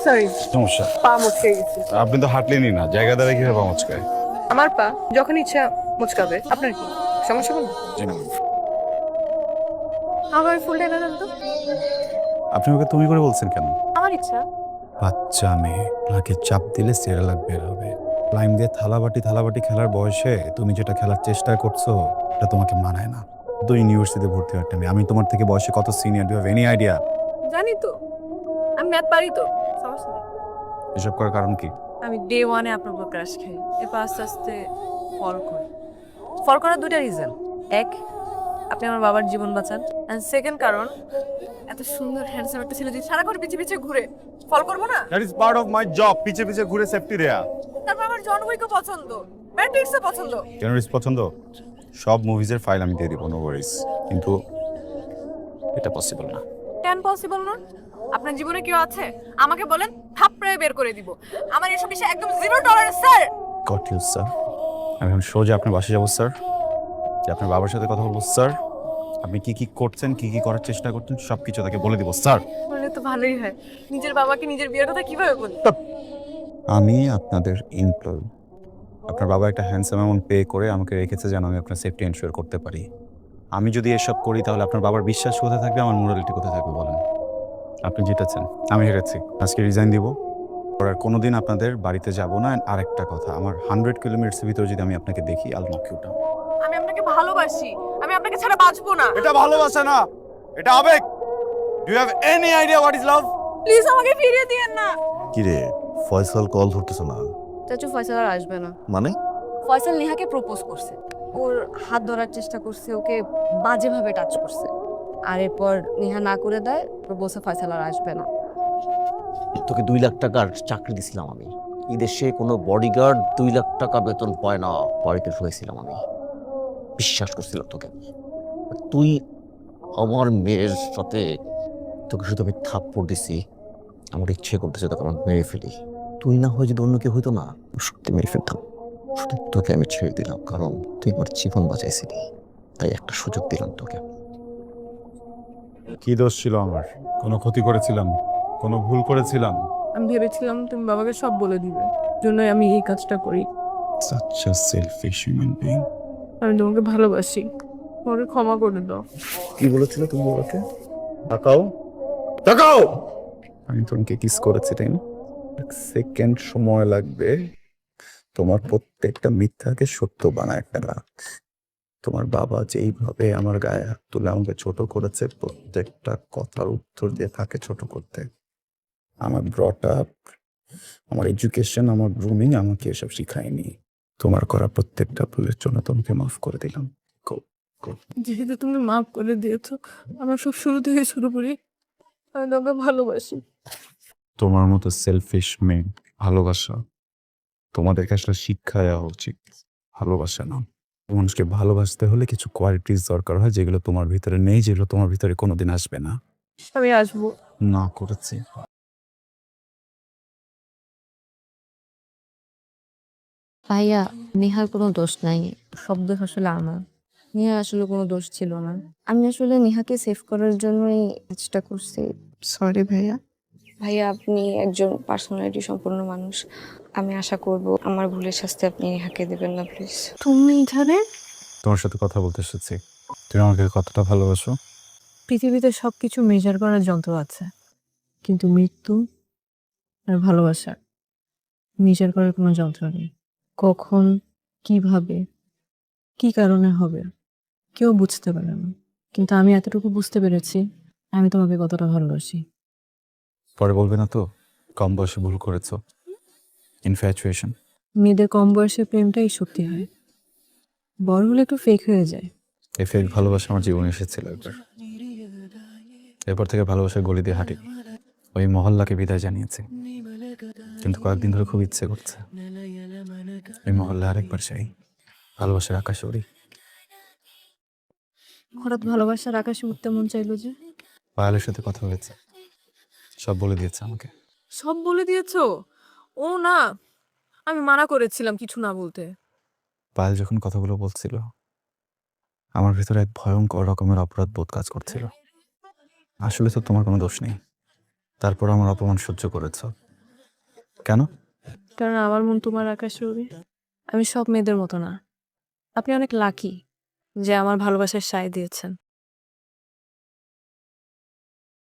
Sorry, সমস্যা? পা মুচকে গেছে। আপনি তো হাঁটলেনই না, জায়গা দ্বারা কিভাবে পা মচকায়? আমার পা যখন ইচ্ছা মুচকাবে, আপনার কি সমস্যা কোনো? জি না। আমার ফুলটা এনে দেন তো। আপনি ওকে তুমি করে বলছেন কেন? আমার ইচ্ছা। বাচ্চা মেয়ে, নাকে চাপ দিলে সেরেলাক বের হবে। লাইম দিয়ে থালাবাটি খেলার বয়সে তুমি যেটা খেলার চেষ্টা করছো এটা তোমাকে মানায় না। তো ইউনিভার্সিটিতে ভর্তি হওয়ার টাইমে আমি তোমার থেকে বয়সে কত senior, do have any idea? জানি তো, আমি ম্যাথ পারি তো, সমস্যা নেই। এসব করার কারণ কি? আমি ডে ওয়ানে আপনার উপর ক্রাশ খাই, এরপর আস্তে আস্তে ফল করি। ফল করার দুইটা রিজন। এক, আপনি আমার বাবার জীবন বাঁচান। অ্যান্ড সেকেন্ড কারণ, এত সুন্দর হ্যান্ডসাম একটা ছেলে যদি সারাক্ষণ পিছিয়ে পিছিয়ে ঘুরে, ফল করবো না? That is part of my job, পিছে পিছে ঘুরে সেফটি দেয়া। তারপর আমার জন উইকও পছন্দ, ম্যাট্রিক্সও পছন্দ। কেন রিস্ক পছন্দ? সব মুভিজের ফাইল আমি দিয়ে দিব, নো ওয়ারিস। কিন্তু এটা পসিবল না। কেন পসিবল না? আপনার জীবনে কেউ আছে? আমাকে বলেন, থাপড়ে বের করে দিব। আমার এসব বিষয়ে একদম zero tolerance, sir. Got you sir. আমি এখন সোজা আপনার বাসায় যাবো স্যার, যে আপনার বাবার সাথে কথা বলবো স্যার। আপনি কি কি করছেন, কি কি করার চেষ্টা করছেন সব কিছু তাকে বলে দিব স্যার। বললে তো ভালোই হয়। নিজের বাবাকে নিজের বিয়ের কথা কিভাবে বলি? আমি আপনাদের এমপ্লয়ি। আপনার বাবা একটা হ্যান্ডসাম অ্যামাউন্ট পে করে আমাকে রেখেছে যেন আমি আপনার সেফটি এনশিওর করতে পারি। আমি যদি এসব করি তাহলে আপনার বাবার বিশ্বাস কোথায় থাকবে, আমার মোরালিটি কোথায় থাকবে বলেন? আপনি জিতেছেন, আমি হেরেছি। আজকে রিজাইন দিব, আর কোনোদিন আপনাদের বাড়িতে যাব না। আর আরেকটা কথা, আমার 100 কিলোমিটার্সের ভিতরে যদি আমি আপনাকে দেখি, আল নক ইউ ডাউন। আমি আপনাকে ভালোবাসি, আমি আপনাকে ছাড়া বাঁচবো না। এটা ভালোবাসা না, এটা আবেগ। Do you have any idea what is love? Please আমাকে ফিরিয়ে দিয়েন না। কিরে, ফয়সাল কল ধরতেছ না চাচু, ফয়সাল আর আসবে না। মানে? ফয়সাল নেহাকে প্রপোজ করছে, ওর হাত ধরার চেষ্টা করছে, ওকে বাজেভাবে টাচ করছে। আর এরপর নেহা না করে দেয়, বলছে ফয়সাল আর আসবে না। তোকে 2 লাখ টাকার চাকরি দিছিলাম আমি। এই দেশে কোনো বডিগার্ড 2 লাখ টাকা বেতন পায় না। বাড়িতে শুয়েছিলাম আমি, বিশ্বাস করছিলাম তোকে আমি। আর তুই আমার মেয়ের সাথে, তোকে শুধু আমি থাপ্পড় দিছি, আমার ইচ্ছে করতেছে তোকে আমার মেরে ফেলি। তুই না হয় যদি অন্য কেউ হইতো না, সত্যি মেরে ফেলতাম। শুধু তোকে আমি ছেড়ে দিলাম কারণ তুই আমার জীবন বাঁচাইছিলি, তাই একটা সুযোগ দিলাম তোকে। কি দোষ ছিল আমার? কোনো ক্ষতি করেছিলাম? কোনো ভুল করেছিলাম? আমি ভেবেছিলাম তুমি বাবাকে সব বলে দিবে, জন্যই আমি এই কাজটা করি। Such a selfish human being. আমি তোমাকে ভালোবাসি, তোমাকে ক্ষমা করে দাও। কি বলেছিল তুমি বাবাকে? তাকাও, তাকাও। আমি তোমাকে কিস করেছি তাই না? 1 সেকেন্ড সময় লাগবে তোমার প্রত্যেকটা মিথ্যাকে সত্য বানায় ফেলা। তোমার বাবা যেইভাবে আমার গায়ে হাত তুলে আমাকে ছোট করেছে, প্রত্যেকটা কথার উত্তর দিয়ে তাকে ছোট করতে। আমার ব্রট আপ, আমার এডুকেশন, আমার গ্রুমিং আমাকে এসব শিখায়নি। তোমার করা প্রত্যেকটা ভুলের জন্য তোমাকে মাফ করে দিলাম। Go, go. যেহেতু তুমি মাফ করে দিয়েছো, আমরা সব শুরু থেকে শুরু করি। আমি তোমাকে ভালোবাসি। তোমার মতো সেলফিশ মেয়ে ভালোবাসা তোমাদেরকে আসলে শিক্ষা দেওয়া উচিত, ভালোবাসা না। মানুষকে ভালোবাসতে হলে কিছু কোয়ালিটিস দরকার হয় যেগুলো তোমার ভিতরে নেই, যেগুলো তোমার ভিতরে কোনোদিন আসবে না। আমি আসবো। না করেছি। ভাইয়া, নেহার কোনো দোষ নাই, সব দোষ আসলে আমার। নেহার আসলে কোনো দোষ ছিল না। আমি আসলে নেহাকে সেভ করার জন্যই কাজটা করছি। সরি ভাইয়া। ভাইয়া, আপনি একজন পার্সোনালিটি সম্পন্ন মানুষ। আমি আশা করব আমার ভুলের শাস্তি আপনি নেহাকে দেবেন না, প্লিজ। তুমি এখানে? তোমার সাথে কথা বলতে এসেছি। তুমি আমাকে কতটা ভালোবাসো? পৃথিবীতে সবকিছু মেজার করার যন্ত্র আছে, কিন্তু মৃত্যু আর ভালোবাসা মেজার করার কোনো যন্ত্র নেই। কখন, কিভাবে, কি কারণে হবে কেউ বুঝতে পারে না, কিন্তু আমি এতটুকু বুঝতে পেরেছি, আমি তোমাকে কতটা ভালোবাসি। পরে বলবে না তো কম বয়সে ভুল করেছো? ইনফ্যাচুয়েশন। মেয়েদের কম বয়সে প্রেমটাই সত্যি হয়, বড় হলে একটু ফেক হয়ে যায়। এই ফেক ভালোবাসা আমার জীবনে এসেছিল একবার। এরপর থেকে ভালোবাসার গলি দিয়ে হাঁটি। ওই মহল্লাকে বিদায় জানিয়েছে, কিন্তু কয়েকদিন ধরে খুব ইচ্ছে করছে ওই মহল্লা আরেকবার চাই, ভালোবাসার আকাশে উড়ি। হঠাৎ ভালোবাসার আকাশে উঠতে মন চাইলো যে? পায়েলের সাথে কথা হয়েছে, সব বলে দিয়েছে আমাকে। সব বলে দিয়েছো? ও না, আমি মানা করেছিলাম কিছু না বলতে। পায়েল যখন কথাগুলো বলছিল আমার ভিতরে এক ভয়ঙ্কর রকমের অপরাধ বোধ কাজ করছিল। আসলে তো তোমার কোনো দোষ নেই, তারপর আমার অপমান সহ্য করেছ কেন? কারণ আমার মন তোমার আকাশ রবি, আমি সব মেয়েদের মতো না। আপনি অনেক লাকি যে আমার ভালোবাসার সায় দিয়েছেন।